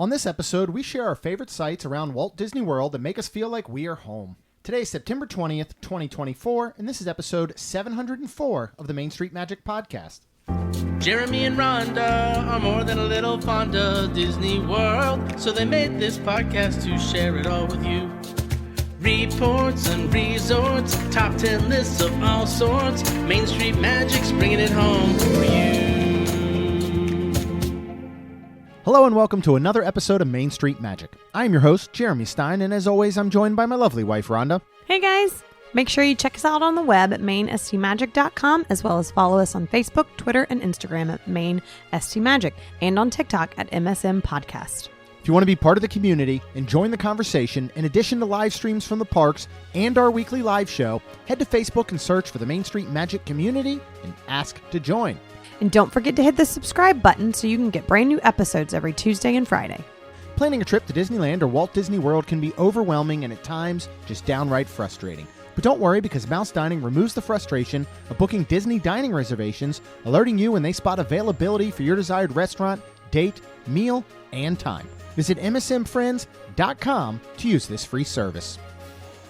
On this episode, we share our favorite sites around Walt Disney World that make us feel like we are home. Today is September 20th, 2024, and this is episode 704 of the Main Street Magic Podcast. Jeremy and Rhonda are more than a little fond of Disney World, so they made this podcast to share it all with you. Reports and resorts, top 10 lists of all sorts, Main Street Magic's bringing it home for you. Hello and welcome to another episode of Main Street Magic. I am your host, Jeremy Stein, and as always, I'm joined by my lovely wife, Rhonda. Hey guys! Make sure you check us out on the web at mainstmagic.com, as well as follow us on Facebook, Twitter, and Instagram at mainstmagic, and on TikTok at MSM Podcast. If you want to be part of the community and join the conversation, in addition to live streams from the parks and our weekly live show, head to Facebook and search for the Main Street Magic community and ask to join. And don't forget to hit the subscribe button so you can get brand new episodes every Tuesday and Friday. Planning a trip to Disneyland or Walt Disney World can be overwhelming and at times just downright frustrating. But don't worry, because Mouse Dining removes the frustration of booking Disney dining reservations, alerting you when they spot availability for your desired restaurant, date, meal, and time. Visit msmfriends.com to use this free service.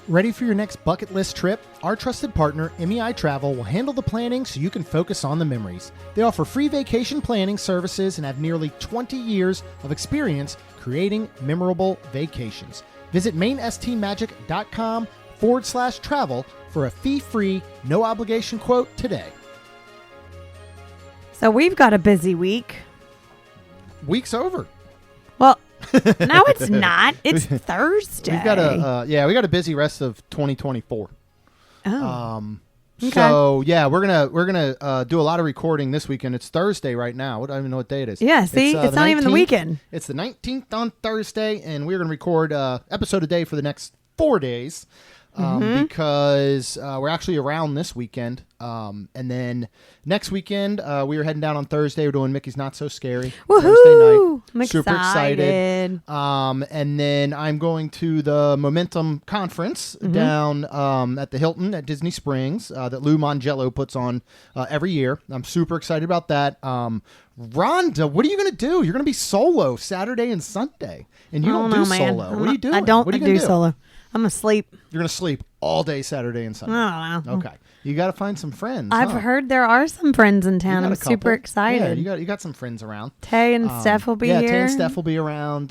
Ready for your next bucket list trip? Our trusted partner, MEI-Travel, will handle the planning so you can focus on the memories. They offer free vacation planning services and have nearly 20 years of experience creating memorable vacations. Visit mainstmagic.com/travel for a fee-free, no-obligation quote today. So we've got a busy week. Week's over. Well, no, it's not. It's Thursday. We've got we got a busy rest of 2024. Oh. Okay. So yeah, we're gonna do a lot of recording this weekend. It's Thursday right now. I don't even know what day it is. Yeah, see, it's not even the weekend. It's the 19th on Thursday, and we're gonna record episode a day for the next 4 days. Because we're actually around this weekend. And then next weekend, we are heading down on Thursday. We're doing Mickey's Not So Scary. Woohoo! Thursday night. I'm Super excited. And then I'm going to the Momentum Conference down at the Hilton at Disney Springs that Lou Mongello puts on every year. I'm super excited about that. Rhonda, what are you going to do? You're going to be solo Saturday and Sunday. And you don't do solo. What are you doing? I don't do solo. I'm asleep. You're going to sleep all day Saturday and Sunday. I don't know. Okay. You got to find some friends. I've heard there are some friends in town. I'm super excited. Yeah, you got some friends around. Tay and Steph will be here. Yeah, Tay and Steph will be around.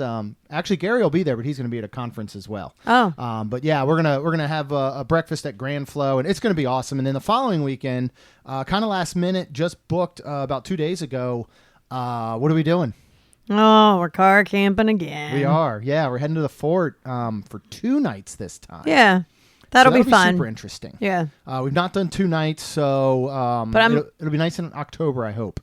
Actually, Gary will be there, but he's going to be at a conference as well. Oh. But yeah, we're gonna have a breakfast at Grand Flow, and it's going to be awesome. And then the following weekend, kind of last minute, just booked about 2 days ago. What are we doing? Oh, we're car camping again. We are. Yeah, we're heading to the fort for 2 nights this time. Yeah. That'll be fun. Super interesting. Yeah. We've not done 2 nights, so but it'll be nice in October, I hope.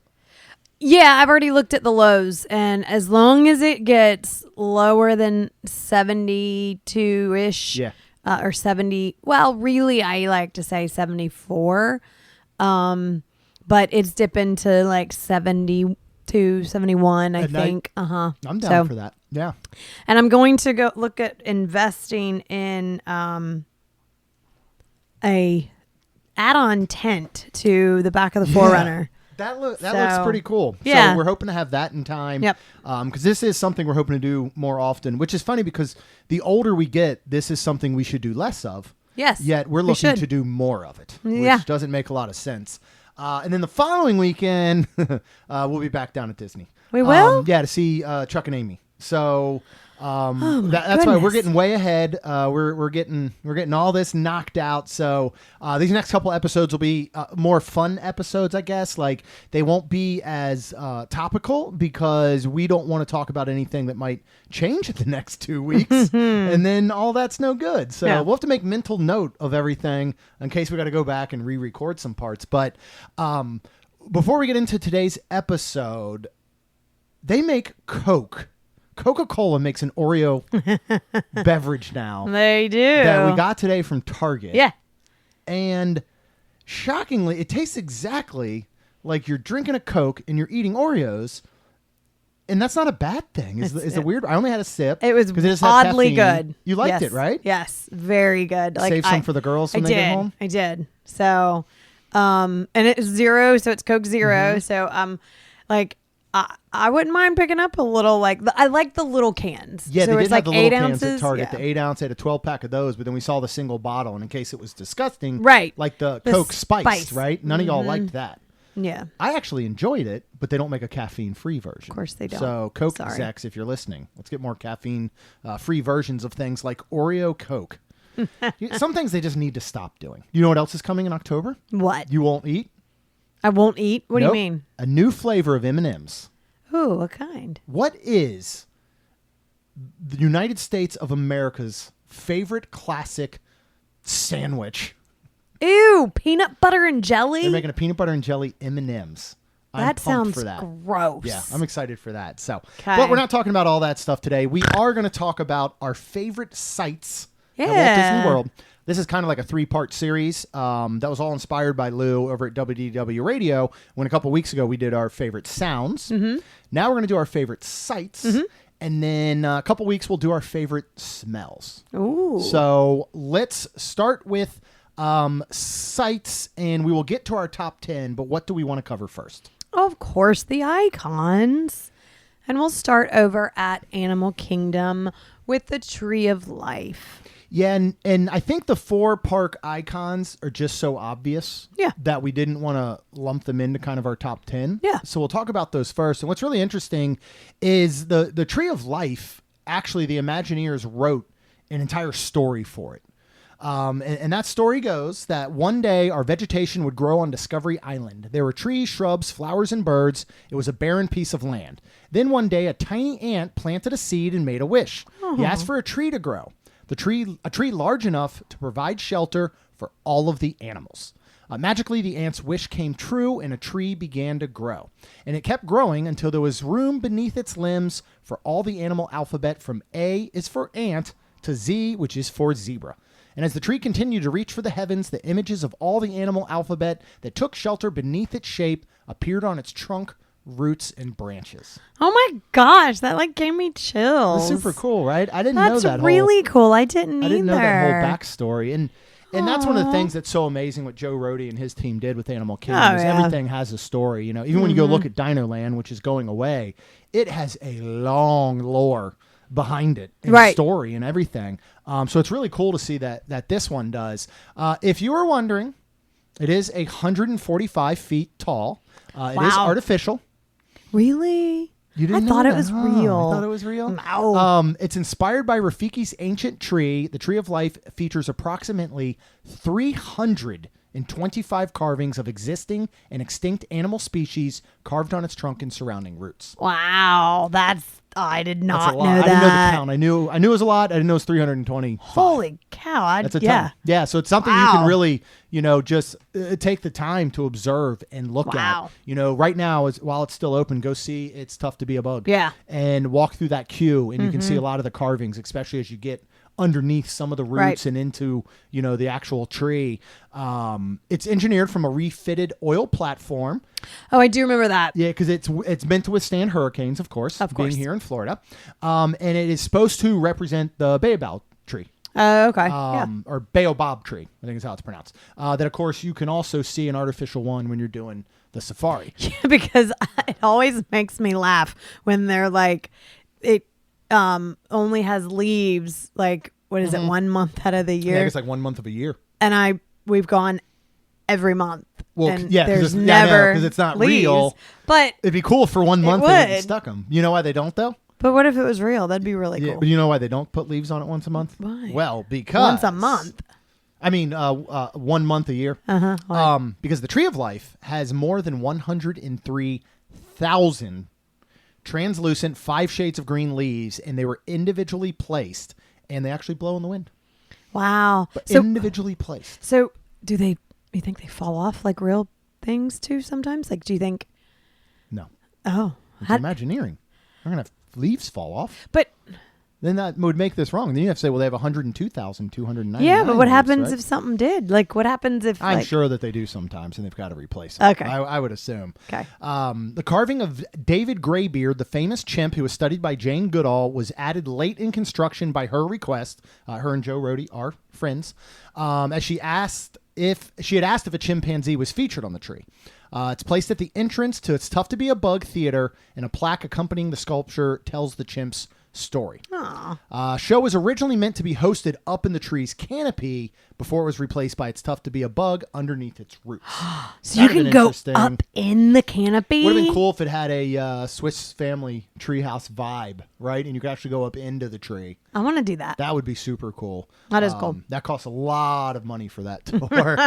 Yeah, I've already looked at the lows, and as long as it gets lower than 72-ish, or 70, well, really, I like to say 74, but it's dipping to like 72, 71, I think. I'm down for that. Yeah. And I'm going to go look at investing in a add-on tent to the back of the Forerunner. That looks pretty cool. Yeah. So we're hoping to have that in time. Yep. Because this is something we're hoping to do more often, which is funny because the older we get, this is something we should do less of. Yes. Yet we're looking to do more of it, which doesn't make a lot of sense. And then the following weekend, we'll be back down at Disney. We will? To see Chuck and Amy. So that's goodness. why we're getting way ahead. We're getting all this knocked out. So these next couple episodes will be more fun episodes, I guess. Like they won't be as topical because we don't want to talk about anything that might change in the next 2 weeks, and then all that's no good. So we'll have to make mental note of everything in case we got to go back and re-record some parts. But before we get into today's episode, they make Coke. Coca-Cola makes an Oreo beverage now. They do. That we got today from Target. Yeah. And shockingly, it tastes exactly like you're drinking a Coke and you're eating Oreos. And that's not a bad thing. Is the weird? I only had a sip. It was oddly good. You liked it, right? Yes, very good. Save some for the girls when they get home. I did. So, and it's 0, so it's Coke 0. So, I wouldn't mind picking up a little, like, I like the little cans. Yeah, so they it's did have like the 8 little cans ounces. at Target. Yeah. The 8 ounce had a 12-pack of those, but then we saw the single bottle, and in case it was disgusting, Right. like the The Coke Spice, Spice. right? None of y'all liked that. Yeah. I actually enjoyed it, but they don't make a caffeine-free version. Of course they don't. So Coke Sorry. execs, if you're listening, let's get more caffeine-free versions of things like Oreo Coke. Some things they just need to stop doing. You know what else is coming in October? What? You won't eat? I won't eat? What Nope. do you mean? A new flavor of M&M's. Ooh, what kind? What is the United States of America's favorite classic sandwich? Ew, peanut butter and jelly? They're making a peanut butter and jelly M&M's. I'm That pumped sounds for that. gross. Yeah, I'm excited for that. So, Okay. but we're not talking about all that stuff today. We are going to talk about our favorite sites at Walt Yeah. Disney World. This is kind of like a 3-part series that was all inspired by Lou over at WDW Radio when a couple weeks ago we did our favorite sounds. Mm-hmm. Now we're going to do our favorite sights. And then a couple weeks we'll do our favorite smells. Ooh. So let's start with sights, and we will get to our top 10. But what do we want to cover first? Of course, the icons. And we'll start over at Animal Kingdom with the Tree of Life. Yeah, and I think the 4 park icons are just so obvious that we didn't want to lump them into kind of our top 10. Yeah. So we'll talk about those first. And what's really interesting is the Tree of Life, actually the Imagineers wrote an entire story for it. And that story goes that one day our vegetation would grow on Discovery Island. There were trees, shrubs, flowers, and birds. It was a barren piece of land. Then one day a tiny ant planted a seed and made a wish. He asked for a tree to grow. A tree large enough to provide shelter for all of the animals. Magically, the ant's wish came true, and a tree began to grow. And it kept growing until there was room beneath its limbs for all the animal alphabet from A is for ant to Z, which is for zebra. And as the tree continued to reach for the heavens, the images of all the animal alphabet that took shelter beneath its shape appeared on its trunk, roots, and branches. Oh my gosh, that like gave me chills. It's super cool, right? I didn't know that That's really cool. I didn't I didn't know that either. whole backstory. And that's one of the things that's so amazing what Joe Rohde and his team did with Animal Kingdom Oh, is yeah. everything has a story. You know, even when you go look at Dinoland, which is going away, it has a long lore behind it and Right. story and everything. So it's really cool to see that this one does. If you were wondering, it is 145 feet tall. It is Wow. artificial. Really? You didn't I know thought it that, was huh? real. I thought it was real. No. It's inspired by Rafiki's ancient tree. The Tree of Life features approximately 325 carvings of existing and extinct animal species carved on its trunk and surrounding roots. Wow. I did That's not a lot. know I that. didn't know the count. I knew it was a lot. I didn't know it was 320. Holy cow. That's a yeah. ton. Yeah, so it's something you Wow. can really, just take the time to observe and look Wow. at. Right now, while it's still open, go see It's Tough to Be a Bug. Yeah. And walk through that queue, and you can see a lot of the carvings, especially as you get underneath some of the roots Right. and into, the actual tree. It's engineered from a refitted oil platform. Oh, I do remember that. Yeah, because it's meant to withstand hurricanes, of course, Of course. being here in Florida. And it is supposed to represent the baobab tree. Okay. Or baobab tree, I think is how it's pronounced. That, of course, you can also see an artificial one when you're doing the safari. Yeah. Because it always makes me laugh when they're like, it only has leaves, like, what is it, 1 month out of the Yeah, I year? guess like 1 month of a year. And we've gone every month. Well, and yeah, 'cause there's it's- yeah, I know, never 'cause it's not leaves. real. But It'd be cool for 1 month would. they stuck them. You know why they don't, though? what if it was real? That'd be really Yeah, cool. but you know why they don't put leaves on it once a month? Why? Well, because Once a month. I mean, 1 month a year. Because the Tree of Life has more than 103,000 translucent 5 shades of green leaves, and they were individually placed, and they actually blow in the wind. Wow. But So individually placed. So you think they fall off like real things too sometimes? Like, do you think, No. oh, It's Imagineering. They're going to have leaves fall off. but Then that would make this wrong. Then you have to say, well, they have 102,299. yeah, but what leaves, happens right? if something did? Like, what happens if I'm like, sure that they do sometimes, and they've got to replace it. Okay. I would assume. Okay. The carving of David Greybeard, the famous chimp who was studied by Jane Goodall, was added late in construction by her request. Her and Joe Rohde are friends. As she had asked if a chimpanzee was featured on the tree. It's placed at the entrance to It's Tough to Be a Bug Theater, and a plaque accompanying the sculpture tells the chimp's story. Show was originally meant to be hosted up in the tree's canopy before it was replaced by It's Tough to Be a Bug underneath its roots. So you can go up in the canopy? Would have been cool if it had a Swiss Family treehouse vibe, right? And you could actually go up into the tree. I want to do that. That would be super cool. That is cool. That costs a lot of money for that tour.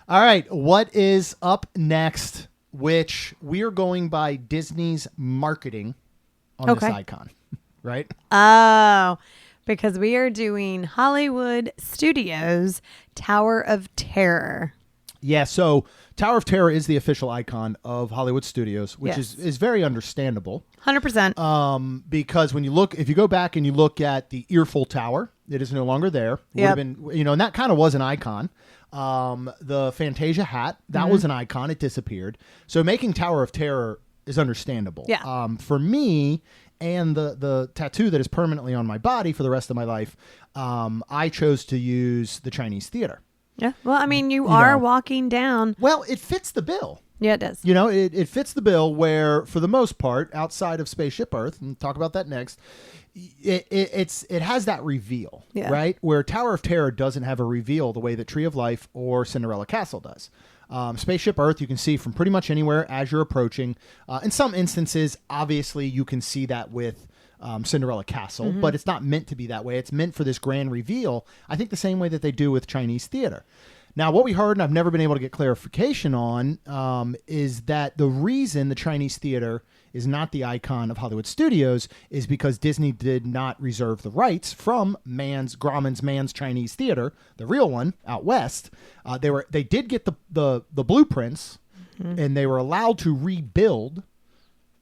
All right. What is up next, which we are going by Disney's marketing on this icon, right? Oh, because we are doing Hollywood Studios Tower of Terror. Yeah, so Tower of Terror is the official icon of Hollywood Studios, which is very understandable. 100%. Because if you go back and you look at the Earful Tower, it is no longer there. Would have been, and that kind of was an icon. The Fantasia hat, that was an icon. It disappeared. So making Tower of Terror is understandable. Yeah. For me, and the tattoo that is permanently on my body for the rest of my life, I chose to use the Chinese theater. Yeah. Well, I mean, you are walking down. Well, it fits the bill. Yeah, it does. It fits the bill where, for the most part, outside of Spaceship Earth, and talk about that next, it has that reveal, right? Where Tower of Terror doesn't have a reveal the way that Tree of Life or Cinderella Castle does. Spaceship Earth, you can see from pretty much anywhere as you're approaching. In some instances, obviously, you can see that with Cinderella Castle, but it's not meant to be that way. It's meant for this grand reveal, I think the same way that they do with Chinese theater. Now, what we heard, and I've never been able to get clarification on, is that the reason the Chinese theater is not the icon of Hollywood Studios is because Disney did not reserve the rights from Grauman's Mann's Chinese Theater, the real one out west. They did get the blueprints, and they were allowed to rebuild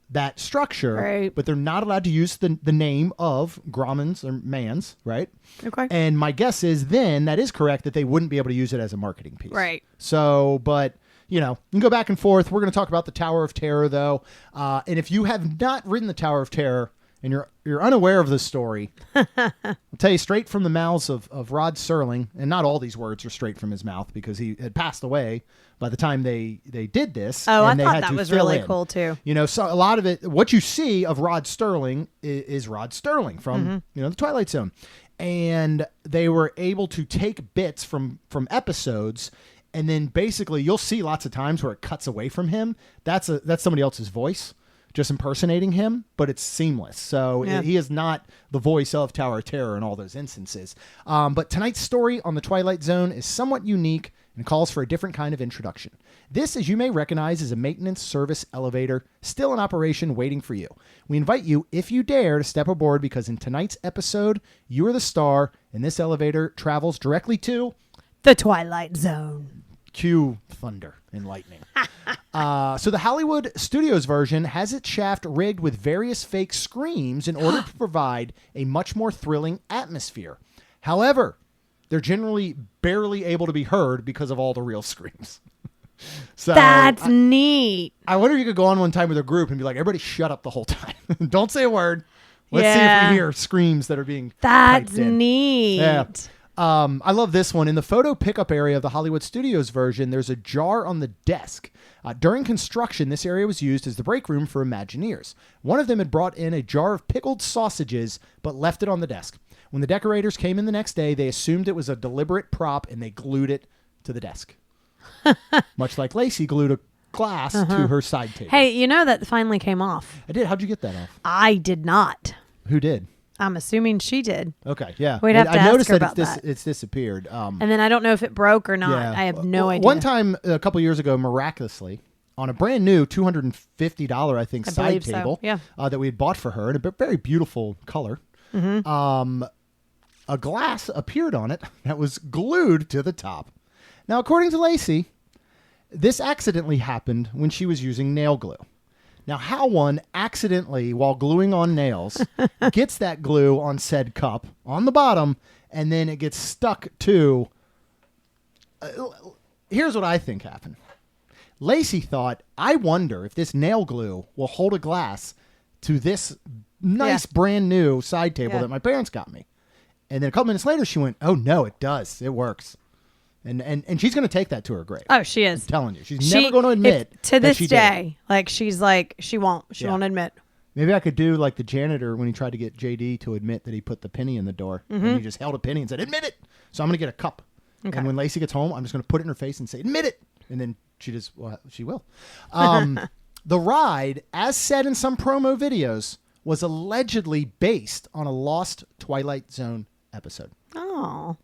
that structure, right, but they're not allowed to use the name of Grauman's or Mann's, right? Okay. And my guess is then that is correct that they wouldn't be able to use it as a marketing piece. Right. So, but you can go back and forth. We're going to talk about the Tower of Terror though. And if you have not ridden the Tower of Terror and you're unaware of this story, I'll tell you straight from the mouths of Rod Serling, and not all these words are straight from his mouth because he had passed away by the time they did this. Oh, and I they thought had that to was fill really in. cool too. So a lot of it, what you see of Rod Serling is Rod Serling from the Twilight Zone, and they were able to take bits from episodes. And then basically you'll see lots of times where it cuts away from him. That's somebody else's voice just impersonating him, but it's seamless. So he is not the voice of Tower of Terror in all those instances. But tonight's story on the Twilight Zone is somewhat unique and calls for a different kind of introduction. This, as you may recognize, is a maintenance service elevator still in operation waiting for you. We invite you, if you dare, to step aboard because in tonight's episode, you are the star and this elevator travels directly to the Twilight Zone. Cue thunder and lightning. So the Hollywood Studios version has its shaft rigged with various fake screams in order to provide a much more thrilling atmosphere. However, they're generally barely able to be heard because of all the real screams. So that's neat. I wonder if you could go on one time with a group and be like, everybody shut up the whole time. Don't say a word. Let's see if we hear screams that are being That's typed in. neat. Yeah. I love this one. In the photo pickup area of the Hollywood Studios version, there's a jar on the desk. During construction, this area was used as the break room for Imagineers. One of them had brought in a jar of pickled sausages, but left it on the desk. When the decorators came in the next day, they assumed it was a deliberate prop, and they glued it to the desk. Much like Lacey glued a glass to her side table. Hey, that finally came off. I did. How'd you get that off? I did not. Who did? I'm assuming she did. Okay, yeah. We'd have to I ask noticed her that about it's disappeared. And then I don't know if it broke or not. Yeah. I have no idea. One time, a couple years ago, miraculously, on a brand new $250, I think, side so. table Yeah. that we had bought for her in a very beautiful color, a glass appeared on it that was glued to the top. Now, according to Lacey, this accidentally happened when she was using nail glue. Now, how one accidentally, while gluing on nails, gets that glue on said cup on the bottom, and then it gets stuck to... here's what I think happened. Lacey thought, I wonder if this nail glue will hold a glass to this nice brand new side table that my parents got me. And then a couple minutes later, she went, oh, no, it does. It works. And she's going to take that to her grave. Oh, she is. I'm telling you. She's never going to admit to this that she did it. day. Like, she's like, she won't admit. Maybe I could do like the janitor when he tried to get JD to admit that he put the penny in the door. And he just held a penny and said, admit it. So I'm going to get a cup. Okay. And when Lacey gets home, I'm just going to put it in her face and say, admit it. And then she will. The ride, as said in some promo videos, was allegedly based on a lost Twilight Zone episode. Oh.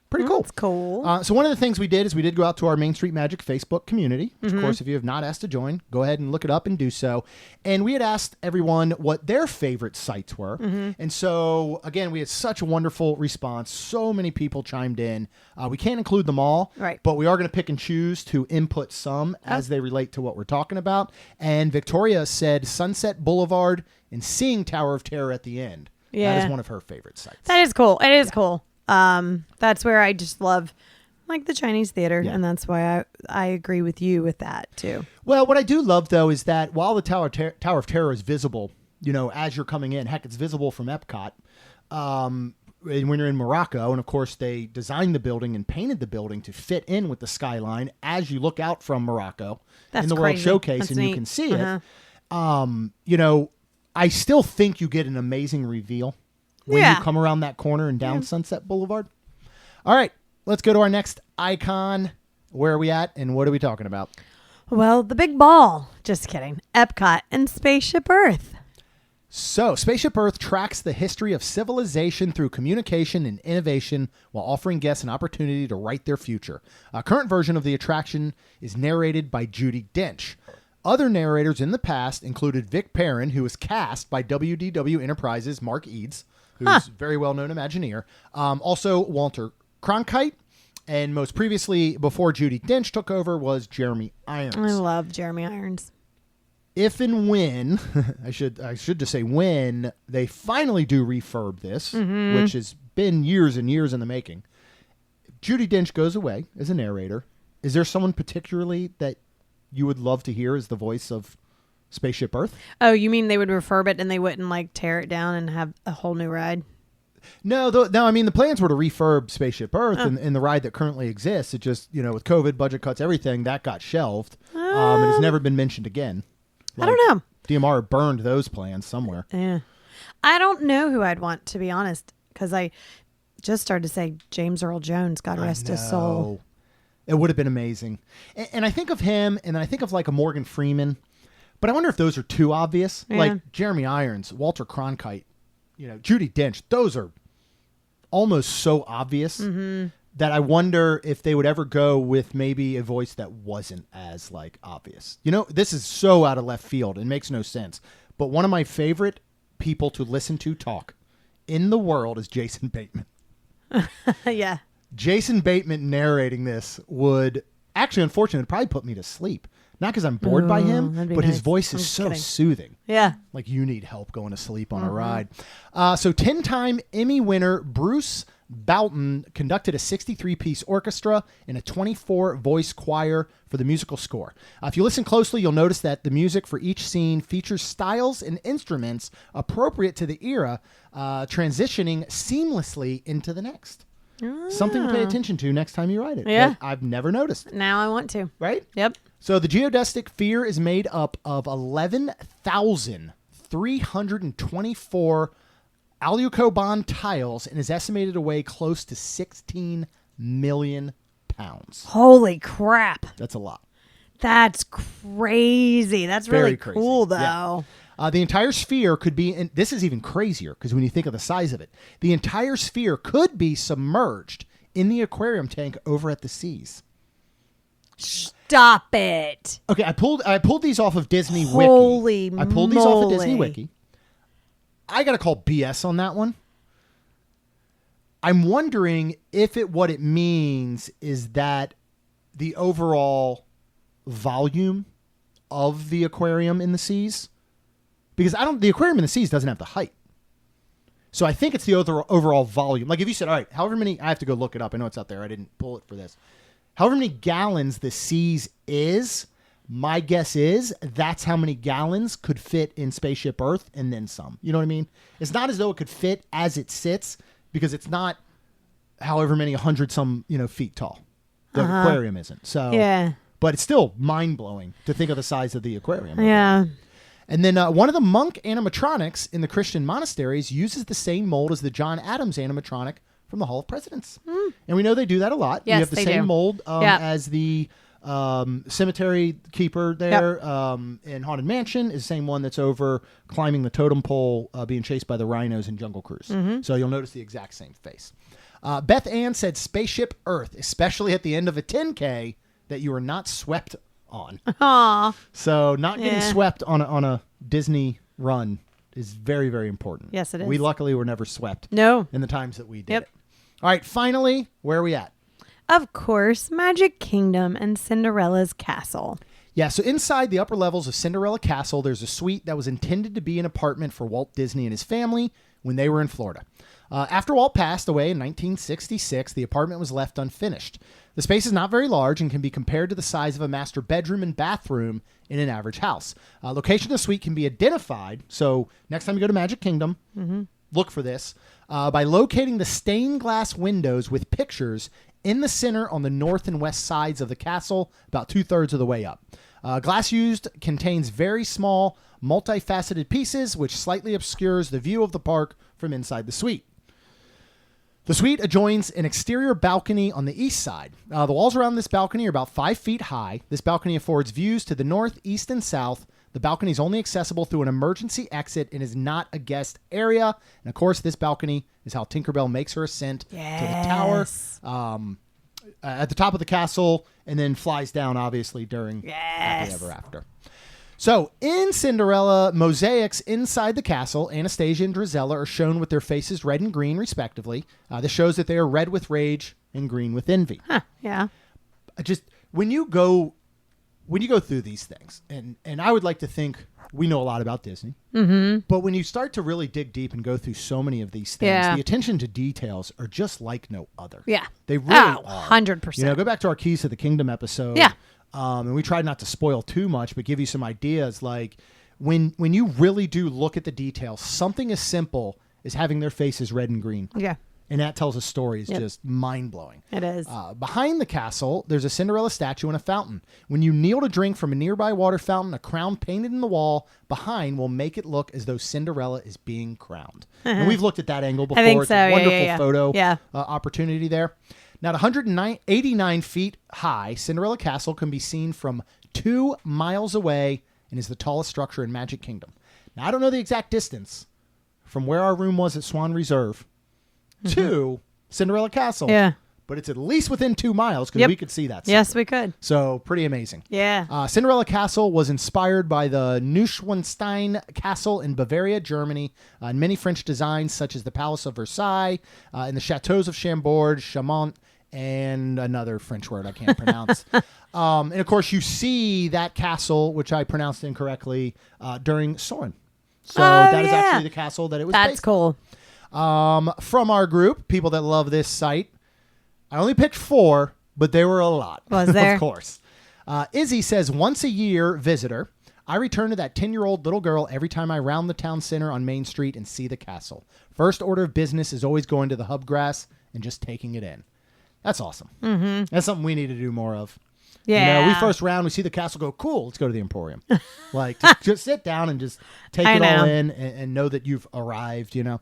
Pretty cool. That's cool. So one of the things we did is we did go out to our Main Street Magic Facebook community, which, of course, if you have not asked to join, go ahead and look it up and do so. And we had asked everyone what their favorite sites were. And so, again, we had such a wonderful response. So many people chimed in. We can't include them all, right? But we are going to pick and choose to input some as they relate to what we're talking about. And Victoria said Sunset Boulevard and seeing Tower of Terror at the end. Yeah. That is one of her favorite sites. That is cool. It is cool. That's where I just love like the Chinese theater. And that's why I agree with you with that too. Well, what I do love though, is that while the Tower of Terror is visible, as you're coming in, heck, it's visible from Epcot. When you're in Morocco, and of course they designed the building and painted the building to fit in with the skyline as you look out from Morocco in the World Showcase. That's and neat. You can see it. I still think you get an amazing reveal when you come around that corner and down Sunset Boulevard. All right, let's go to our next icon. Where are we at and what are we talking about? Well, the big ball. Just kidding. Epcot and Spaceship Earth. So, Spaceship Earth tracks the history of civilization through communication and innovation while offering guests an opportunity to write their future. A current version of the attraction is narrated by Judi Dench. Other narrators in the past included Vic Perrin, who was cast by WDW Enterprises' Mark Eads, who's a very well-known Imagineer. Also, Walter Cronkite, and most previously, before Judi Dench took over, was Jeremy Irons. I love Jeremy Irons. If and when, I should just say when, they finally do refurb this, which has been years and years in the making, Judi Dench goes away as a narrator. Is there someone particularly that you would love to hear as the voice of Spaceship Earth? Oh, you mean they would refurb it and they wouldn't like tear it down and have a whole new ride? No, I mean, the plans were to refurb Spaceship Earth and the ride that currently exists. It just, with COVID, budget cuts, everything, that got shelved. And it's never been mentioned again. I don't know. DMR burned those plans somewhere. Yeah. I don't know who I'd want, to be honest, because I just started to say James Earl Jones, God rest his soul. It would have been amazing. And I think of him, and then I think of like a Morgan Freeman. But I wonder if those are too obvious. Yeah. Like Jeremy Irons, Walter Cronkite, Judi Dench. Those are almost so obvious that I wonder if they would ever go with maybe a voice that wasn't as like obvious. This is so out of left field. It makes no sense. But one of my favorite people to listen to talk in the world is Jason Bateman. Yeah. Jason Bateman narrating this would actually, unfortunately, probably put me to sleep. Not because I'm bored by him, but his voice is so soothing. Yeah. Like you need help going to sleep on a ride. So 10-time Emmy winner Bruce Boughton conducted a 63-piece orchestra and a 24-voice choir for the musical score. If you listen closely, you'll notice that the music for each scene features styles and instruments appropriate to the era, transitioning seamlessly into the next. Something to pay attention to next time you ride it. Yeah. I've never noticed. Now I want to. Right? Yep. So the geodesic sphere is made up of 11,324 Alucobond tiles and is estimated to weigh close to 16 million pounds. Holy crap. That's a lot. That's crazy. That's Very really crazy. cool, though. Yeah. The entire sphere could be, and this is even crazier because when you think of the size of it, the entire sphere could be submerged in the aquarium tank over at the seas. Stop it. Okay, I pulled these off of Disney Holy Wiki. I pulled these off of Disney moly. Wiki. I got to call BS on that one. I'm wondering if what it means is that the overall volume of the aquarium in the seas, because the aquarium in the seas doesn't have the height. So I think it's the overall volume. Like if you said, all right, however many, I have to go look it up. I know it's out there. I didn't pull it for this. However many gallons the seas is, my guess is that's how many gallons could fit in Spaceship Earth and then some. You know what I mean? It's not as though it could fit as it sits because it's not however many 100 some, feet tall. The aquarium isn't. So, Yeah. but it's still mind-blowing to think of the size of the aquarium. Yeah. And then one of the monk animatronics in the Christian monasteries uses the same mold as the John Adams animatronic from the Hall of Presidents. And we know they do that a lot. Yes, you have the they same do. mold Yeah. as the cemetery keeper there in Haunted Mansion is the same one that's over climbing the totem pole being chased by the rhinos in Jungle Cruise. So you'll notice the exact same face. Beth Ann said Spaceship Earth, especially at the end of a 10K, that you are not swept on. Aw. So not getting Yeah. swept on a Disney run is very, very important. Yes, it is. We luckily were never swept No. in the times that we did Yep. it. All right, finally, where are we at? Of course, Magic Kingdom and Cinderella's Castle. Yeah, so inside the upper levels of Cinderella Castle, there's a suite that was intended to be an apartment for Walt Disney and his family when they were in Florida. After Walt passed away in 1966, the apartment was left unfinished. The space is not very large and can be compared to the size of a master bedroom and bathroom in an average house. Location of the suite can be identified, so next time you go to Magic Kingdom, look for this, by locating the stained glass windows with pictures in the center on the north and west sides of the castle, about 2/3 of the way up. Glass used contains very small, multifaceted pieces, which slightly obscures the view of the park from inside the suite. The suite adjoins an exterior balcony on the east side. The walls around this balcony are about 5 feet high. This balcony affords views to the north, east, and south. The balcony is only accessible through an emergency exit and is not a guest area. And of course, this balcony is how Tinkerbell makes her ascent to the tower at the top of the castle and then flies down, obviously, during Happily Ever After. So, in Cinderella, mosaics inside the castle, Anastasia and Drizella are shown with their faces red and green, respectively. This shows that they are red with rage and green with envy. Huh. Yeah. Just when you go through these things, and I would like to think we know a lot about Disney, but when you start to really dig deep and go through so many of these things, the attention to details are just like no other. Yeah. They really are. 100%. You know, go back to our Keys to the Kingdom episode. Yeah. And we tried not to spoil too much, but give you some ideas. Like when you really do look at the details, something as simple as having their faces red and green. Yeah. And that tells a story is just mind-blowing. It is. Behind the castle, there's a Cinderella statue and a fountain. When you kneel to drink from a nearby water fountain, a crown painted in the wall behind will make it look as though Cinderella is being crowned. And we've looked at that angle before. I think it's so. a wonderful Yeah. photo opportunity there. Now, at 189 feet high, Cinderella Castle can be seen from 2 miles away and is the tallest structure in Magic Kingdom. Now, I don't know the exact distance from where our room was at Swan Reserve to Cinderella Castle. Yeah. But it's at least within 2 miles because we could see that. Yes, sucker. we could. So pretty amazing. Yeah. Cinderella Castle was inspired by the Neuschwanstein Castle in Bavaria, Germany, and many French designs such as the Palace of Versailles and the Chateaux of Chambord, Chaumont, and another French word I can't pronounce. And of course, you see that castle, which I pronounced incorrectly, during Soarin'. So that is actually the castle that it was That's based cool. from our group, people that love this site. I only picked 4, but there were a lot. Was there? Of course. Izzy says, once a year visitor, I return to that 10-year-old little girl every time I round the town center on Main Street and see the castle. First order of business is always going to the hub grass and just taking it in. That's awesome. Mm-hmm. That's something we need to do more of. Yeah. You know, we first round, we see the castle, go, cool, let's go to the Emporium. Like, just sit down and just take it all in and know that you've arrived, you know.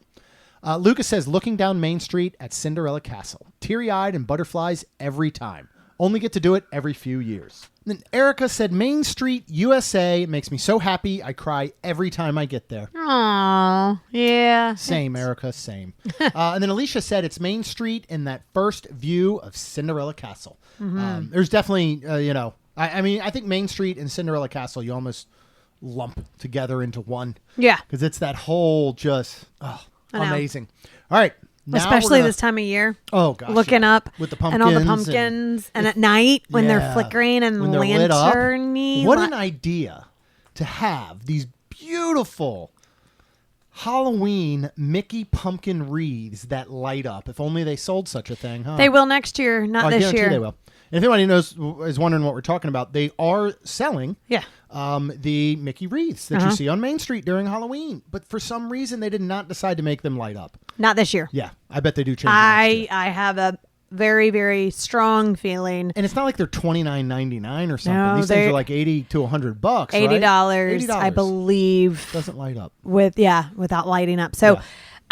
Lucas says, looking down Main Street at Cinderella Castle. Teary-eyed and butterflies every time. Only get to do it every few years. And then Erica said, Main Street, USA makes me so happy. I cry every time I get there. Aww. Yeah. Same, Erica, same. And then Alicia said, it's Main Street in that first view of Cinderella Castle. Mm-hmm. There's definitely, I mean, I think Main Street and Cinderella Castle, you almost lump together into one. Yeah. Because it's that whole just, amazing. All right. Especially this time of year. Oh, gosh. Looking up with the pumpkins. And all the pumpkins. And at night when they're flickering and when they're lit up. lanterny. What an idea to have these beautiful Halloween Mickey pumpkin wreaths that light up. If only they sold such a thing, huh? They will next year, not this year. They will. And if anybody is wondering what we're talking about, they are selling the Mickey wreaths that you see on Main Street during Halloween. But for some reason, they did not decide to make them light up. Not this year. Yeah, I bet they do change it next year. I have very, very strong feeling. And it's not like they're $29.99 or something. No, These things are like $80 to $100, $80, right? $80, I believe. Doesn't light up. Without lighting up. So, Yeah.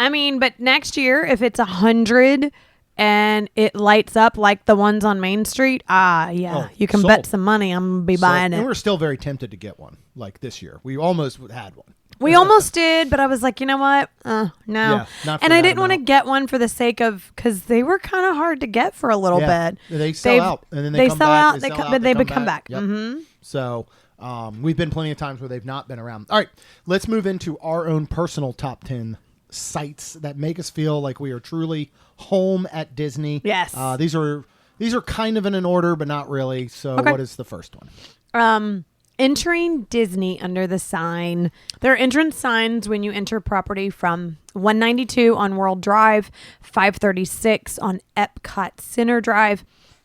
I mean, but next year, if it's 100 and it lights up like the ones on Main Street, you can sold. bet some money I'm going to be buying And it. we're still very tempted to get one like this year. We almost had one. We almost did, but I was like, you know what? No. Yeah, not for and I that didn't want to amount. get one for the sake of, because they were kind of hard to get for a little bit. They sell out, and then they come sell back, out, they they sell come, out, but they come come back. Yep. Mm-hmm. So we've been plenty of times where they've not been around. All right, let's move into our own personal top 10 sites that make us feel like we are truly home at Disney. Yes. These are kind of in an order, but not really. So Okay. what is the first one? Entering Disney under the sign. There are entrance signs when you enter property from 192 on World Drive, 536 on Epcot Center Drive,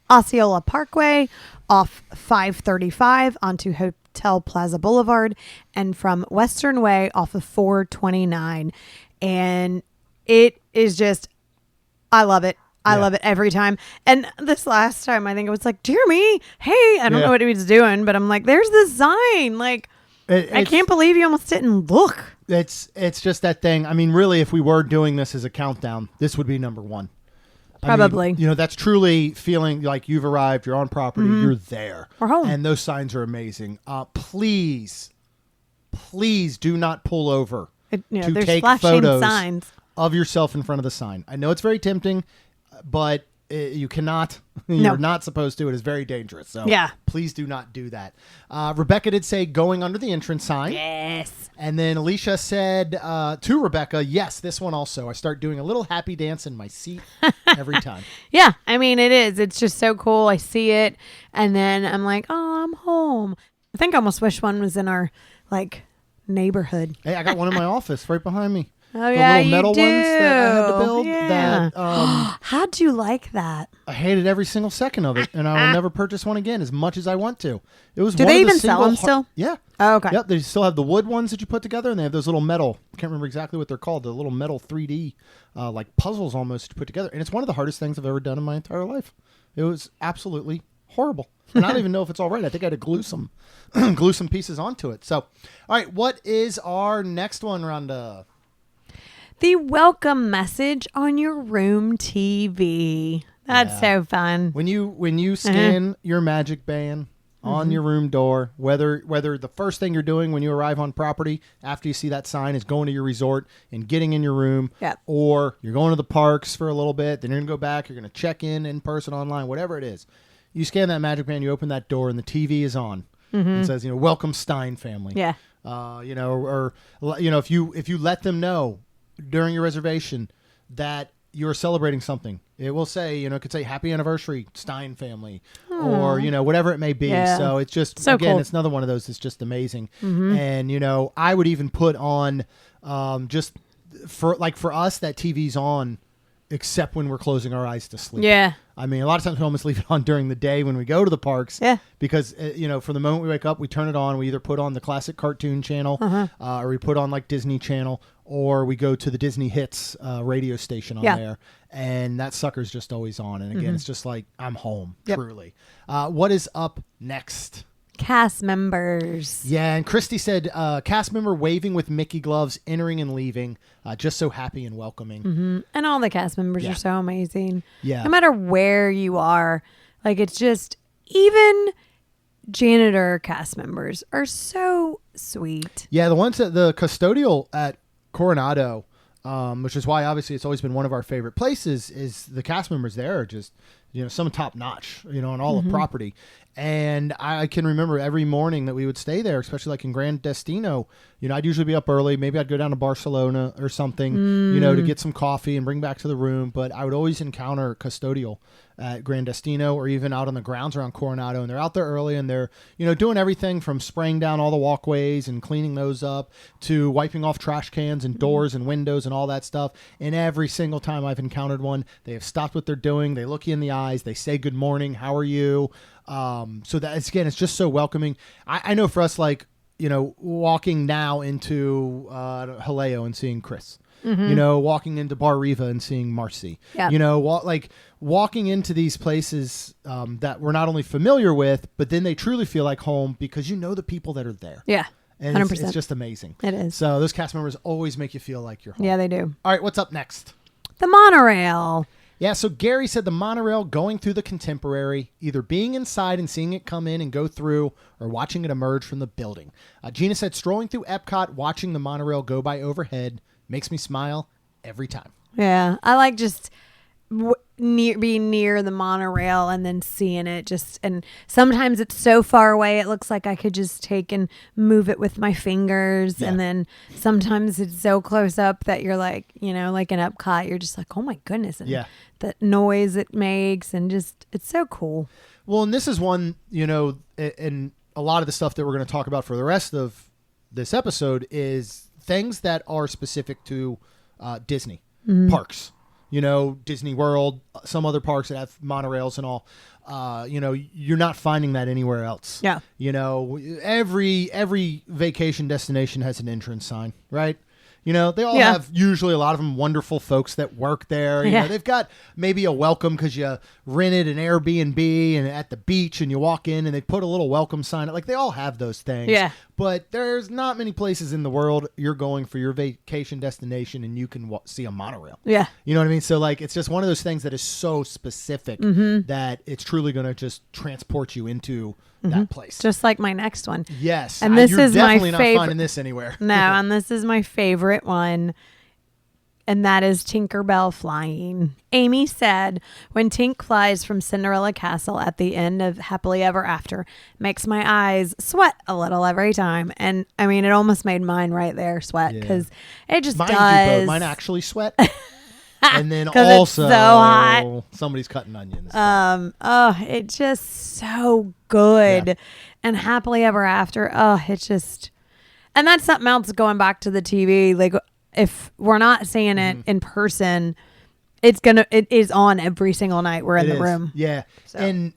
Osceola Parkway, off 535 onto Hotel Plaza Boulevard, and from Western Way off of 429. And it is just, I love it. I love it every time. And this last time, I think it was like, Jeremy, hey, I don't know what he was doing, but I'm like, there's the sign. Like, I can't believe you almost didn't look. It's just that thing. I mean, really, if we were doing this as a countdown, this would be number one. Probably. I mean, that's truly feeling like you've arrived, you're on property, you're there. We're home. And those signs are amazing. Please do not pull over to there's take flashing photos signs of yourself in front of the sign. I know it's very tempting, but you cannot. You're not supposed to. It is very dangerous. So please do not do that. Rebecca did say going under the entrance sign. Yes. And then Alicia said to Rebecca, yes, this one also. I start doing a little happy dance in my seat every time. Yeah, I mean, it is. It's just so cool. I see it, and then I'm like, oh, I'm home. I think I almost wish one was in our, neighborhood. Hey, I got one in my office right behind me. Oh, the yeah, little metal you do. ones that I had to build. Yeah. That, How'd you like that? I hated every single second of it, and I will never purchase one again as much as I want to. It was. Do one they of the even sell single them still? Yeah. Oh, okay. Yep. They still have the wood ones that you put together, and they have those little metal. I can't remember exactly what they're called. The little metal 3D, like puzzles almost to put together, and it's one of the hardest things I've ever done in my entire life. It was absolutely horrible, and I don't even know if it's all right. I think I had to glue some pieces onto it. So, all right, what is our next one, Rhonda? The welcome message on your room TV. That's so fun. When you scan your Magic Band on your room door, whether the first thing you're doing when you arrive on property after you see that sign is going to your resort and getting in your room, or you're going to the parks for a little bit, then you're going to go back, you're going to check in person, online, whatever it is. You scan that Magic Band, you open that door, and the TV is on. It says, welcome Stein family. Yeah. If you let them know during your reservation that you're celebrating something, it will say, it could say happy anniversary Stein family, or whatever it may be. Yeah. So it's just So again, cool. it's another one of those that's just amazing. And I would even put on just for us that TV's on except when we're closing our eyes to sleep. Yeah. I mean, a lot of times we almost leave it on during the day when we go to the parks. Yeah. Because, from the moment we wake up, we turn it on. We either put on the classic cartoon channel or we put on Disney Channel, or we go to the Disney Hits radio station on there. And that sucker's just always on. And again, it's just like, I'm home, truly. What is up next? Cast members. Yeah, and Christy said, cast member waving with Mickey gloves, entering and leaving, just so happy and welcoming. And all the cast members are so amazing. Yeah. No matter where you are, it's just, even janitor cast members are so sweet. Yeah, the ones at the custodial at Coronado, which is why obviously it's always been one of our favorite places, is the cast members there are just, some top notch, on all the property. And I can remember every morning that we would stay there, especially in Grand Destino, I'd usually be up early. Maybe I'd go down to Barcelona or something, to get some coffee and bring back to the room. But I would always encounter custodial at Grand Destino or even out on the grounds around Coronado. And they're out there early and they're, doing everything from spraying down all the walkways and cleaning those up to wiping off trash cans and doors and windows and all that stuff. And every single time I've encountered one, they have stopped what they're doing. They look you in the eyes. They say, good morning. How are you? So that it's just so welcoming. I know for us, walking now into Haleo and seeing Chris, You know, walking into Bar Riva and seeing Marcy. Yeah. You know, walking into these places that we're not only familiar with, but then they truly feel like home because you know the people that are there. Yeah. And 100%. it's just amazing. It is. So those cast members always make you feel like you're home. Yeah, they do. All right, what's up next? The monorail. Yeah, so Gary said the monorail going through the Contemporary, either being inside and seeing it come in and go through or watching it emerge from the building. Gina said strolling through Epcot, watching the monorail go by overhead makes me smile every time. Yeah, I like just being near the monorail and then seeing it and sometimes it's so far away it looks like I could just take and move it with my fingers. Yeah. And then sometimes it's so close up that you're like, you know, like in Epcot, you're just like, oh my goodness. And Yeah. the noise it makes and just, it's so cool. Well, and this is one, you know, and a lot of the stuff that we're going to talk about for the rest of this episode is things that are specific to Disney parks. You know, Disney World, some other parks that have monorails and all. You know, you're not finding that anywhere else. Yeah. You know, every vacation destination has an entrance sign, right? You know, they all have, usually a lot of them, wonderful folks that work there. You know, they've got maybe a welcome because you rented an Airbnb and at the beach and you walk in and they put a little welcome sign. Like they all have those things. Yeah. But there's not many places in the world you're going for your vacation destination and you can see a monorail. Yeah. You know what I mean? So like, it's just one of those things that is so specific that it's truly going to just transport you into that place. Just like my next one. Yes. And this you're is my definitely not favorite. finding this anywhere. No, and this is my favorite one. And that is Tinkerbell flying. Amy said, when Tink flies from Cinderella Castle at the end of Happily Ever After, makes my eyes sweat a little every time. And I mean, it almost made mine right there sweat because it just Mine does. do both. Mine actually sweat. And then 'Cause it's also so hot. somebody's cutting onions. It's just so good. Yeah. And Happily Ever After, it's just, and that's something else going back to the TV. Like if we're not seeing it in person, it is on every single night we're in the room. Yeah. So. And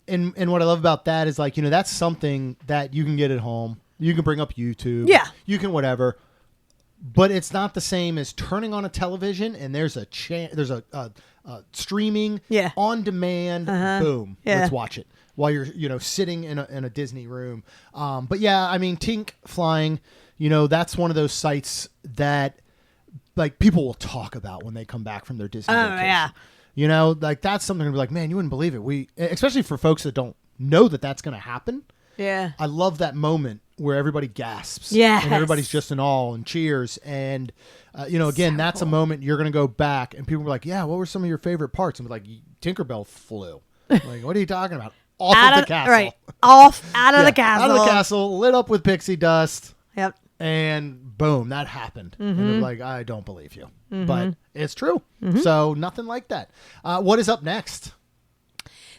what I love about that is like, you know, that's something that you can get at home. You can bring up YouTube. Yeah. You can whatever. But it's not the same as turning on a television and there's a streaming on demand. Boom. Yeah. Let's watch it while you're, you know, sitting in a Disney room. But yeah, I mean, Tink flying, you know, that's one of those sites that like people will talk about when they come back from their Disney vacation. Yeah. You know, like that's something to be like, man, you wouldn't believe it. Especially for folks that don't know that that's going to happen. Yeah. I love that moment where everybody gasps. Yes. And everybody's just in awe and cheers. And, you know, again, that's a moment you're going to go back and people were like, yeah, what were some of your favorite parts? And we're like, Tinkerbell flew. Like, what are you talking about? Off of the castle. Right. Out of the castle. Out of the castle, lit up with pixie dust. Yep. And boom, that happened. And they're like, I don't believe you. But it's true. So nothing like that. What is up next?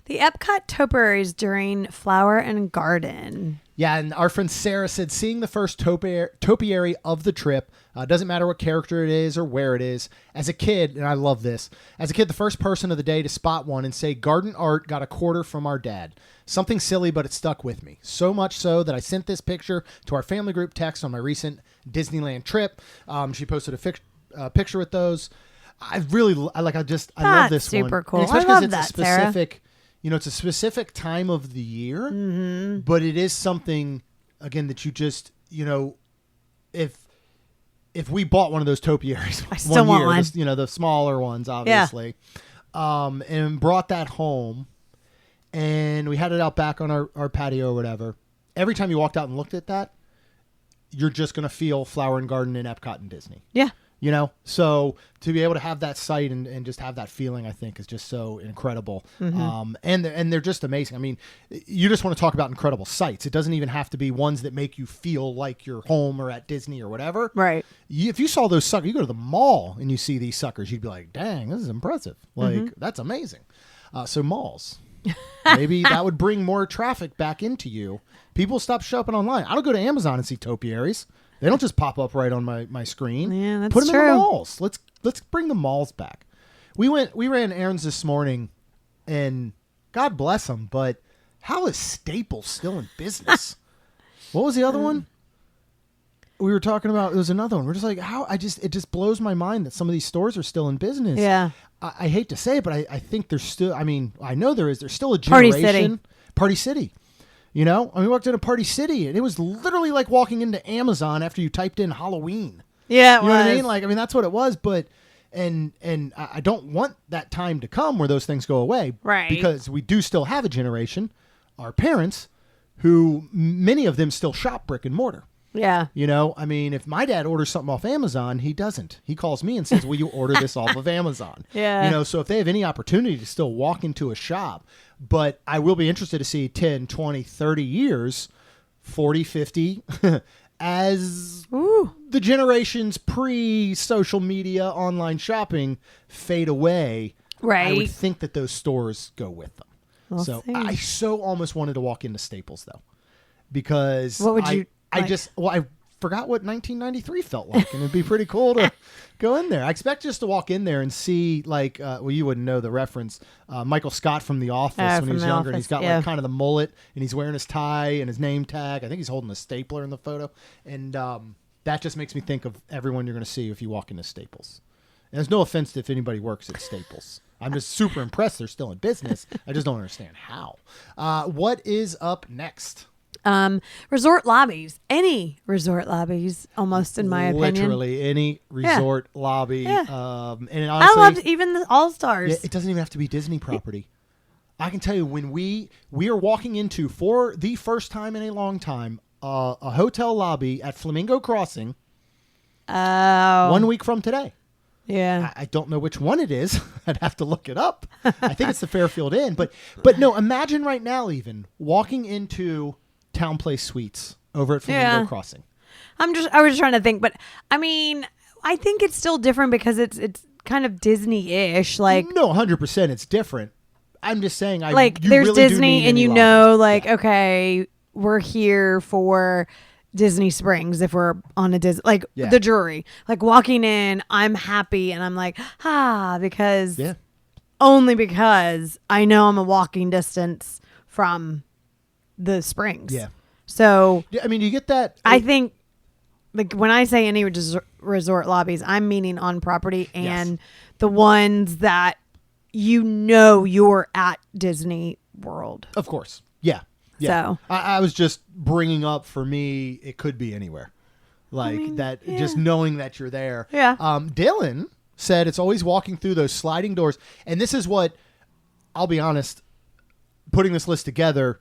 The Epcot topiaries during Flower and Garden. Yeah, and our friend Sarah said seeing the first topiary of the trip, doesn't matter what character it is or where it is. As a kid, and I love this, as a kid, the first person of the day to spot one and say, garden art got a quarter from our dad. Something silly, but it stuck with me. So much so that I sent this picture to our family group text on my recent Disneyland trip. She posted a picture with those. I love this one. Super cool. And especially I love because it's that, a specific, you know, it's a specific time of the year, but it is something, again, that you just, you know, if we bought one of those topiaries I still want one. you know, the smaller ones, obviously, and brought that home and we had it out back on our patio or whatever, every time you walked out and looked at that, you're just going to feel Flower and Garden in Epcot and Disney. Yeah. You know, so to be able to have that site and just have that feeling, I think is just so incredible. And they're just amazing. I mean, you just want to talk about incredible sites. It doesn't even have to be ones that make you feel like you're home or at Disney or whatever. Right. If you saw those suckers, you go to the mall and you see these suckers, you'd be like, dang, this is impressive. Like, that's amazing. So malls. Maybe that would bring more traffic back into you. People stop shopping online. I don't go to Amazon and see topiaries. They don't just pop up right on my screen. Yeah, that's Put them true. in the malls. Let's bring the malls back. We ran errands this morning, and God bless them, but how is Staples still in business? What was the other one? we were talking about, there was another one. We're just like, it just blows my mind that some of these stores are still in business. Yeah. I hate to say it, but I think there's still, I mean, I know there's still a Party generation. City. Party City. You know, I mean, we walked into Party City and it was literally like walking into Amazon after you typed in Halloween. Yeah, it You know was. what I mean? Like, I mean, that's what it was, but, and I don't want that time to come where those things go away. Right. Because we do still have a generation, our parents, who many of them still shop brick and mortar. Yeah. You know, I mean, if my dad orders something off Amazon, he doesn't. He calls me and says, will you order this off of Amazon? Yeah. You know, so if they have any opportunity to still walk into a shop, but I will be interested to see 10, 20, 30 years, 40, 50, as the generations pre-social media online shopping fade away. Right. I would think that those stores go with them. We'll so see. I so almost wanted to walk into Staples, though, because What would you I like? I forgot what 1993 felt like, and it'd be pretty cool to go in there. I expect just to walk in there and see, like, well, you wouldn't know the reference, Michael Scott from The Office when he from was The younger, and he's Office, got yeah. like kind of the mullet, and he's wearing his tie and his name tag. I think he's holding a stapler in the photo, and that just makes me think of everyone you're going to see if you walk into Staples. And there's no offense if anybody works at Staples. I'm just super impressed they're still in business. I just don't understand how. What is up next? Resort lobbies. Any resort lobbies, almost, in my opinion. Literally any resort lobby. Yeah. And honestly, I loved even the All-Stars. it doesn't even have to be Disney property. I can tell you, when we are walking into, for the first time in a long time, a hotel lobby at Flamingo Crossing Oh. 1 week from today. Yeah. I don't know which one it is. I'd have to look it up. I think it's the Fairfield Inn. But no, imagine right now even walking into Town Place Suites over at Flamingo Crossing. I was trying to think, but I mean, I think it's still different because it's kind of Disney-ish. Like, No, 100% it's different. I'm just saying, you there's really do Disney, need and any you lobby. know, like, okay, we're here for Disney Springs if we're on a Disney, like the jury, like walking in, I'm happy and I'm like, because only because I know I'm a walking distance from the Springs. Yeah. So, Yeah, I mean, you get that. I think, like, when I say any resort lobbies, I'm meaning on property and the ones that you know you're at Disney World. Of course. Yeah. Yeah. So. I was just bringing up, for me, it could be anywhere. Like just knowing that you're there. Yeah. Dylan said it's always walking through those sliding doors. And this is what, I'll be honest, putting this list together,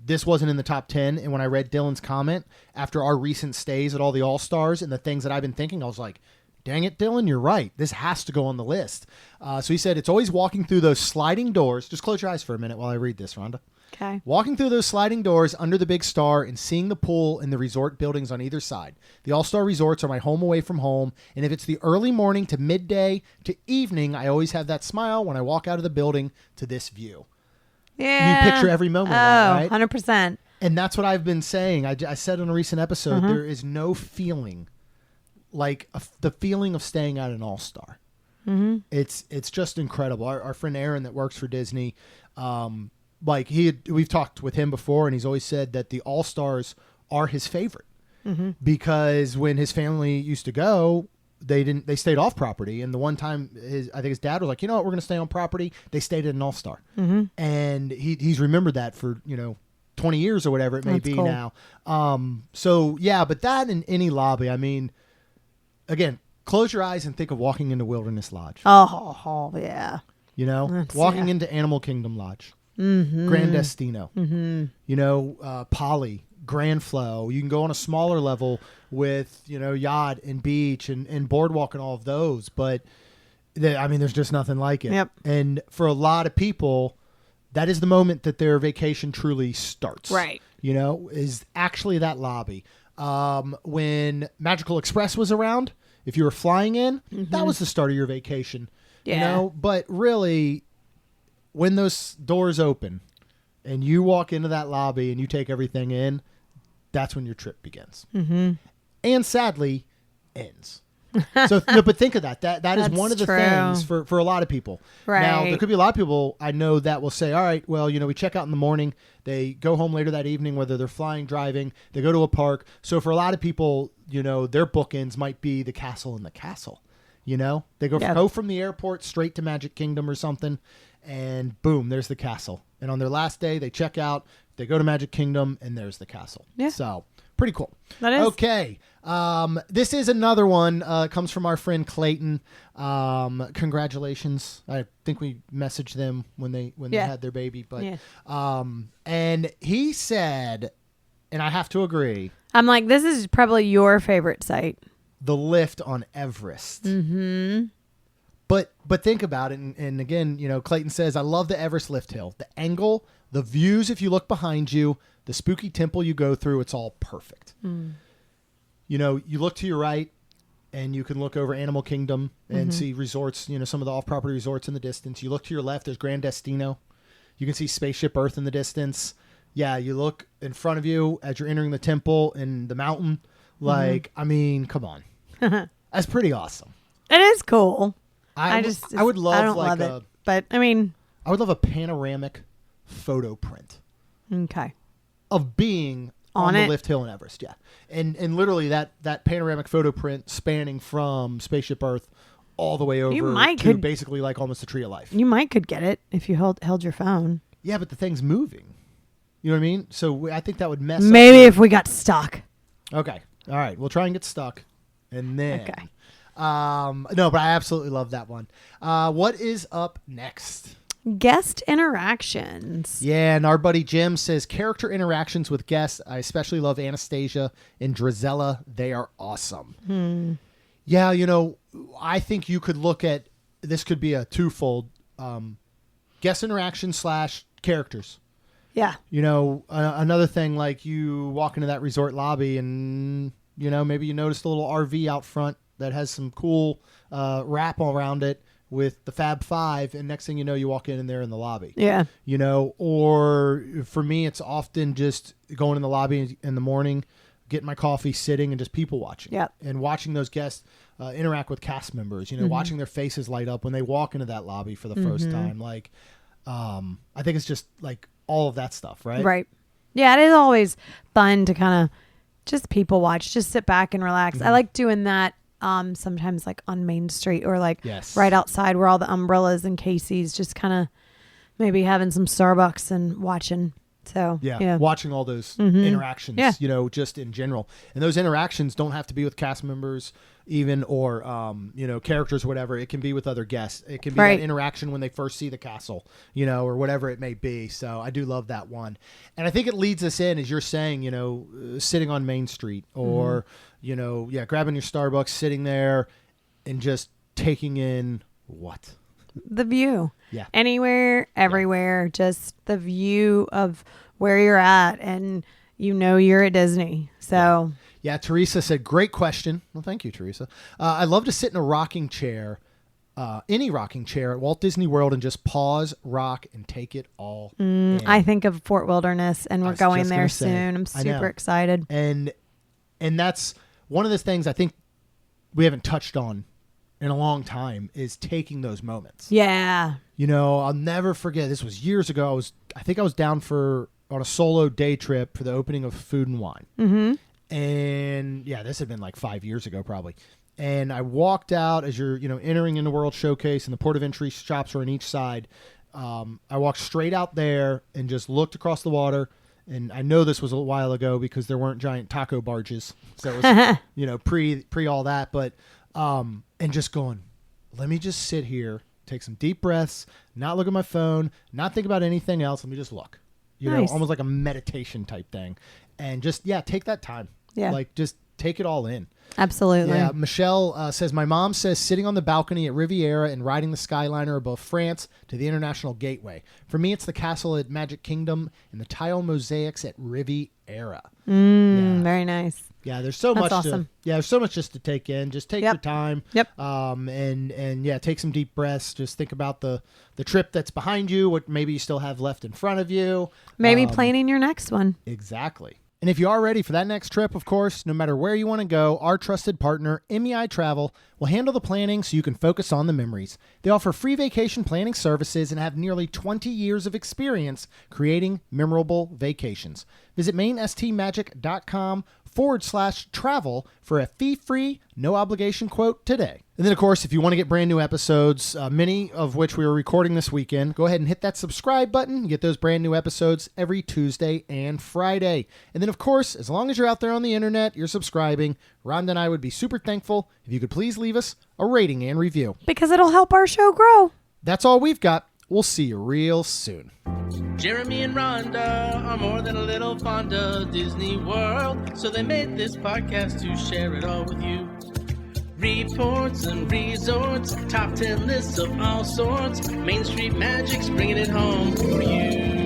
this wasn't in the top 10. And when I read Dylan's comment after our recent stays at all the All-Stars and the things that I've been thinking, I was like, dang it, Dylan, you're right. This has to go on the list. So he said it's always walking through those sliding doors. Just close your eyes for a minute while I read this, Rhonda. Okay. Walking through those sliding doors under the big star and seeing the pool and the resort buildings on either side. The All-Star Resorts are my home away from home. And if it's the early morning to midday to evening, I always have that smile when I walk out of the building to this view. Yeah. You picture every moment of that, right? 100%. And that's what I've been saying. I said on a recent episode, there is no feeling like the feeling of staying at an All-Star. Mm-hmm. It's just incredible. Our friend Aaron that works for Disney, we've talked with him before, and he's always said that the All-Stars are his favorite because when his family used to go, they stayed off property. And the one time I think his dad was like, you know what, we're going to stay on property. They stayed at an All-Star. And he's remembered that for, 20 years or whatever it may be now. So yeah, but that in any lobby, I mean, again, close your eyes and think of walking into Wilderness Lodge. Oh yeah. Walking into Animal Kingdom Lodge. Grand Destino. Poly, Grand Flow. You can go on a smaller level with, yacht and beach and boardwalk and all of those. But, there's just nothing like it. Yep. And for a lot of people, that is the moment that their vacation truly starts. Right. Is actually that lobby. When Magical Express was around, if you were flying in, that was the start of your vacation. Yeah. But really, when those doors open and you walk into that lobby and you take everything in, that's when your trip begins. And sadly, ends. So, but think of that. That is one of the things for a lot of people. Right. Now, there could be a lot of people I know that will say, all right, well, we check out in the morning. They go home later that evening, whether they're flying, driving, they go to a park. So for a lot of people, their bookends might be the castle and the castle. They Yeah. go from the airport straight to Magic Kingdom or something, and boom, there's the castle. And on their last day, they check out, they go to Magic Kingdom, and there's the castle. Yeah. So pretty cool. That is. Okay. This is another one. Comes from our friend Clayton. Congratulations. I think we messaged them when they had their baby. But and he said, and I have to agree, I'm like, this is probably your favorite site. the lift on Everest. Mm-hmm. But think about it, and again, Clayton says, I love the Everest lift hill. The angle, the views, if you look behind you, the spooky temple you go through, it's all perfect. Mm. You look to your right, and you can look over Animal Kingdom and see resorts, some of the off-property resorts in the distance. You look to your left, there's Grand Destino. You can see Spaceship Earth in the distance. Yeah, you look in front of you as you're entering the temple and the mountain. I mean, come on. That's pretty awesome. It is cool. I would love I don't love it, but I mean, I would love a panoramic photo print okay, of being on the lift hill in Everest. Yeah, and literally that panoramic photo print spanning from Spaceship Earth all the way over to basically like almost the Tree of Life. You might could get it if you held your phone. Yeah, but the thing's moving. You know what I mean? So I think that would mess. Maybe if we got stuck. Okay. All right. We'll try and get stuck, and then. Okay. No, but I absolutely love that one. What is up next? Guest interactions. Yeah, and our buddy Jim says character interactions with guests. I especially love Anastasia and Drizella. They are awesome. Yeah, I think you could look at this could be a twofold guest interaction / characters. Yeah. Another thing, like you walk into that resort lobby and maybe you noticed a little RV out front that has some cool wrap around it with the Fab Five, and next thing you know, you walk in and they're in the lobby. Yeah. Or for me, it's often just going in the lobby in the morning, getting my coffee, sitting, and just people watching. Yep. And watching those guests interact with cast members, watching their faces light up when they walk into that lobby for the first time. I think it's just like all of that stuff, right? Right. Yeah, it is always fun to kind of just people watch, just sit back and relax. I like doing that sometimes like on Main Street or like right outside where all the umbrellas and Casey's, just kind of maybe having some Starbucks and watching. So watching all those interactions, just in general. And those interactions don't have to be with cast members even or, characters or whatever. It can be with other guests. It can be that interaction when they first see the castle, or whatever it may be. So I do love that one. And I think it leads us in, as you're saying, sitting on Main Street or, grabbing your Starbucks, sitting there and just taking in what? The view. Yeah. Anywhere, everywhere, just the view of where you're at, and you're at Disney. So yeah, Teresa said, great question. Well, thank you, Teresa. I love to sit in a rocking chair, any rocking chair at Walt Disney World and just pause, rock, and take it all in. I think of Fort Wilderness, and we're going there soon. I'm super excited. And that's one of the things I think we haven't touched on in a long time is taking those moments. Yeah. I'll never forget. This was years ago. I think I was down on a solo day trip for the opening of Food and Wine. Mm-hmm. And yeah, this had been like 5 years ago probably. And I walked out as you're, entering in the World Showcase, and the port of entry shops are on each side. I walked straight out there and just looked across the water. And I know this was a while ago because there weren't giant taco barges. So it was, pre all that. But, and just going, let me just sit here, take some deep breaths, not look at my phone, not think about anything else. Let me just look, almost like a meditation type thing. And just, take that time. Yeah. Like just take it all in. Absolutely. Yeah. Michelle says, my mom says sitting on the balcony at Riviera and riding the Skyliner above France to the International Gateway. For me, it's the castle at Magic Kingdom and the tile mosaics at Riviera. Very nice. Yeah, there's so much. Awesome. There's so much just to take in. Just take your time. Yep. And take some deep breaths. Just think about the trip that's behind you, what maybe you still have left in front of you. Maybe planning your next one. Exactly. And if you are ready for that next trip, of course, no matter where you want to go, our trusted partner, MEI-Travel, will handle the planning so you can focus on the memories. They offer free vacation planning services and have nearly 20 years of experience creating memorable vacations. Visit mainstmagic.com TFresh.com/travel for a fee-free, no-obligation quote today. And then, of course, if you want to get brand new episodes, many of which we are recording this weekend, go ahead and hit that subscribe button. You get those brand new episodes every Tuesday and Friday. And then, of course, as long as you're out there on the internet, you're subscribing, Rhonda and I would be super thankful if you could please leave us a rating and review. Because it'll help our show grow. That's all we've got. We'll see you real soon. Jeremy and Rhonda are more than a little fond of Disney World, so they made this podcast to share it all with you. Reports and resorts, top 10 lists of all sorts, Main Street Magic's bringing it home for you.